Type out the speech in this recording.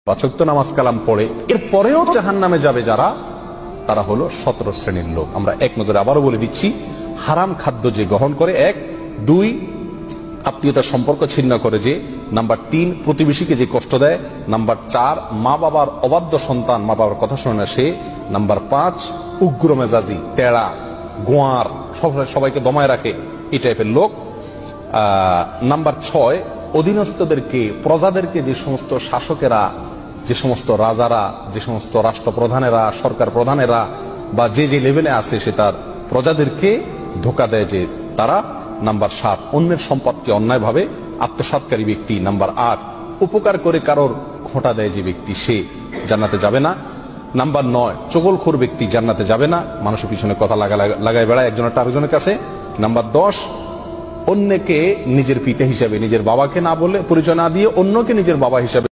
পাঁচ ওয়াক্ত নামাজ কালাম পড়ে এরপরেও জাহান্নামে যাবে যারা, তারা হলো 17 শ্রেণীর লোক। আমরা এক নজরে আবারও বলে দিচ্ছি, হারাম খাদ্য যে গ্রহণ করে, 1, 2 আত্মীয়তার সম্পর্ক ছিন্ন করে যে, নাম্বার 3 প্রতিবেশীকে যে কষ্ট দেয়, নাম্বার 4 মা বাবার অবাধ্য সন্তান, মা বাবার কথা শোনে না সে, নাম্বার 5 উগ্র মেজাজি, টেড়া, গোয়ার, সবাইকে দমায় রাখে, এই টাইপের লোক। নাম্বার 6 অধীনস্থদেরকে, প্রজাদেরকে, যে সমস্ত শাসকেরা, যে সমস্ত রাজারা, যে সমস্ত রাষ্ট্রপ্রধানেরা, সরকার প্রধানেরা বা যে যে লেভেলে আছে সে তার প্রজাদেরকে ধোঁকা দেয় যে তারা। নাম্বার 7 অন্যের সম্পদকে অন্যায়ভাবে আত্মসাৎকারী ব্যক্তি। নাম্বার 8 উপকার করে কারোর খোঁটা দেয় যে ব্যক্তি, সে জান্নাতে যাবে না। নাম্বার 9 চগলখোর ব্যক্তি জান্নাতে যাবে না, মানুষের পিছনে কথা লাগায় বেড়ায় একজনের আরেকজনের কাছে। নাম্বার 10 অন্যকে নিজের পিতা হিসাবে, নিজের বাবাকে না বলে, পরিচয় না দিয়ে অন্যকে নিজের বাবা হিসাবে